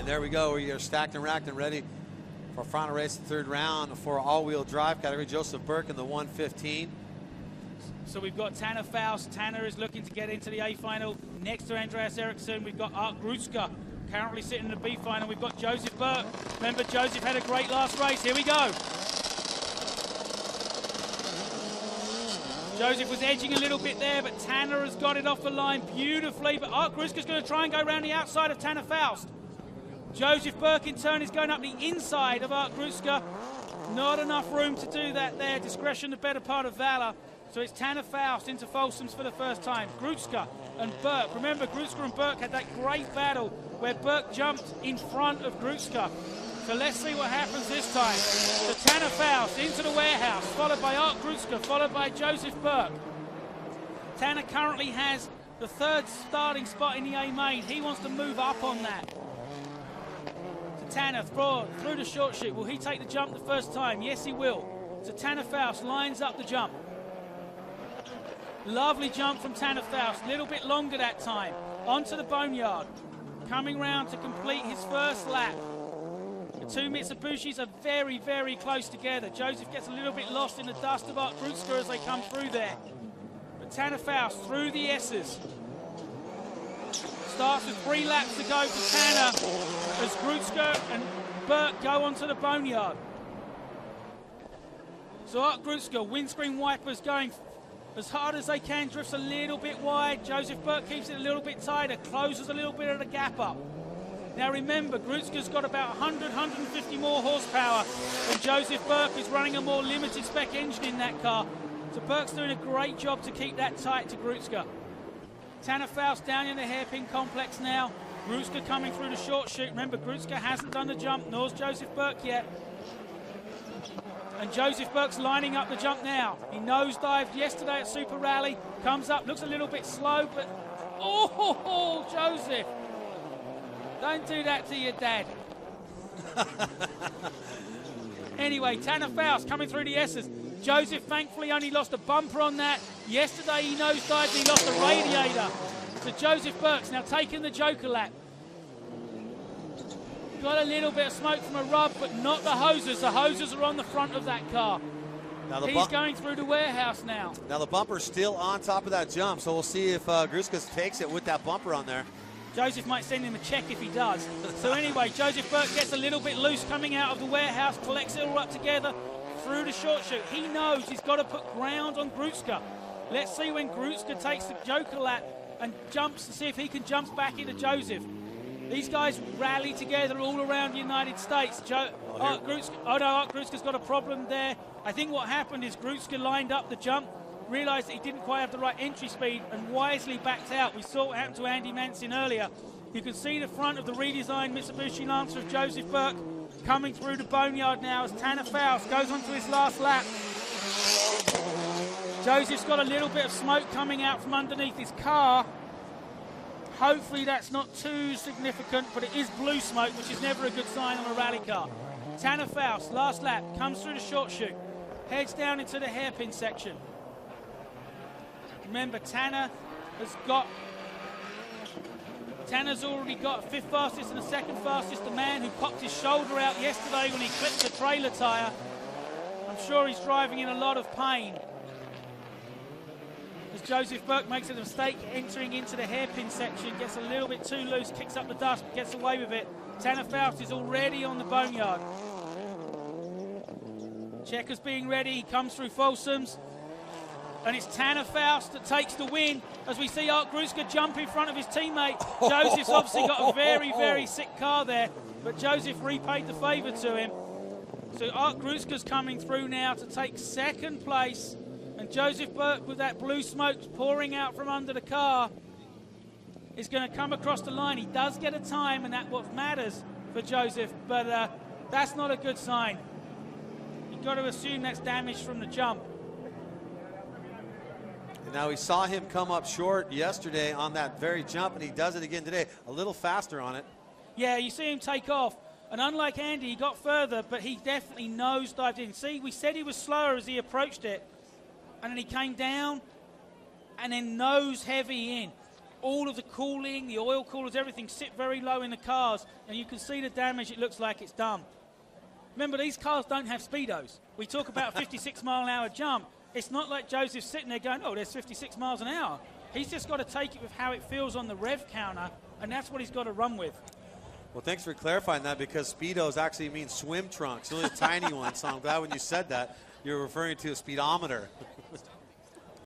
And there we go. We are stacked and racked and ready for final race, the third round for all-wheel drive category. Joseph Burke in the 115. So we've got Tanner Faust. Tanner is looking to get into the A final. Next to Andreas Eriksson, we've got Art Gruska, currently sitting in the B final. We've got Joseph Burke. Remember, Joseph had a great last race. Here we go. Joseph was edging a little bit there, but Tanner has got it off the line beautifully. But Art Gruska's going to try and go around the outside of Tanner Faust. Joseph Burke, in turn, is going up the inside of Art Gruska. Not enough room to do that there. Discretion, the better part of valor. So it's Tanner Faust into Folsoms for the first time. Gruska and Burke. Remember, Gruska and Burke had that great battle where Burke jumped in front of Gruska. So let's see what happens this time. So Tanner Faust into the warehouse, followed by Art Gruska, followed by Joseph Burke. Tanner currently has the third starting spot in the A main. He wants to move up on that. So Tanner through the short chute. Will he take the jump the first time? Yes, he will. So Tanner Faust lines up the jump. Lovely jump from Tanner Faust. A little bit longer that time. Onto the boneyard. Coming round to complete his first lap. The two Mitsubishis are very, very close together. Joseph gets a little bit lost in the dust of Art Gruska as they come through there. But Tanner Faust through the S's. Starts with 3 laps to go for Tanner as Gruska and Burke go onto the boneyard. So Art Gruska, windscreen wipers going as hard as they can, drifts a little bit wide. Joseph Burke keeps it a little bit tighter, closes a little bit of the gap up. Now remember, Gruska's got about 100, 150 more horsepower, and Joseph Burke is running a more limited spec engine in that car. So Burke's doing a great job to keep that tight to Gruska. Tanner Faust down in the hairpin complex now. Gruska coming through the short chute. Remember, Gruska hasn't done the jump, nor's Joseph Burke yet. And Joseph Burke's lining up the jump now. He nosedived yesterday at Super Rally. Comes up, looks a little bit slow, but... Oh, Joseph! Don't do that to your dad. Anyway, Tanner Faust coming through the S's. Joseph thankfully only lost a bumper on that. Yesterday he nosedived and he lost a radiator. So Joseph Burke's now taking the Joker lap. Got a little bit of smoke from a rub, but not the hoses. The hoses are on the front of that car. Now he's going through the warehouse now. Now the bumper's still on top of that jump, so we'll see if Gruska takes it with that bumper on there. Joseph might send him a check if he does. So anyway, Joseph Burke gets a little bit loose coming out of the warehouse, collects it all up together through the short chute. He knows he's got to put ground on Gruska. Let's see when Gruska takes the Joker lap and jumps to see if he can jump back into Joseph. These guys rally together all around the United States. Art Gruska's got a problem there. I think what happened is Gruska lined up the jump, realised that he didn't quite have the right entry speed, and wisely backed out. We saw what happened to Andy Manson earlier. You can see the front of the redesigned Mitsubishi Lancer of Joseph Burke coming through the boneyard now as Tanner Faust goes on to his last lap. Joseph's got a little bit of smoke coming out from underneath his car. Hopefully that's not too significant, but it is blue smoke, which is never a good sign on a rally car. Tanner Faust, last lap, comes through the short chute, heads down into the hairpin section. Remember, Tanner's already got 5th fastest and the 2nd fastest. The man who popped his shoulder out yesterday when he clipped the trailer tyre. I'm sure he's driving in a lot of pain. As Joseph Burke makes a mistake entering into the hairpin section, gets a little bit too loose, kicks up the dust, gets away with it. Tanner Faust is already on the boneyard. Checker's being ready, he comes through Folsoms. And it's Tanner Faust that takes the win as we see Art Gruska jump in front of his teammate. Joseph's obviously got a very, very sick car there, but Joseph repaid the favour to him. So Art Gruska's coming through now to take 2nd place. And Joseph Burke, with that blue smoke pouring out from under the car, is going to come across the line. He does get a time, and that's what matters for Joseph, but that's not a good sign. You've got to assume that's damage from the jump. And now we saw him come up short yesterday on that very jump, and he does it again today, a little faster on it. Yeah, you see him take off. And unlike Andy, he got further, but he definitely nosedived in. See, we said he was slower as he approached it. And then he came down and then nose heavy in. all of the cooling, the oil coolers, everything sit very low in the cars, and you can see the damage it looks like it's done. Remember, these cars don't have speedos. We talk about a 56 mile an hour jump. It's not like Joseph's sitting there going, oh, there's 56 miles an hour. He's just got to take it with how it feels on the rev counter, and that's what he's got to run with. Well, thanks for clarifying that, because Speedos actually mean swim trunks, really tiny ones. So I'm glad when you said that, you're referring to a speedometer.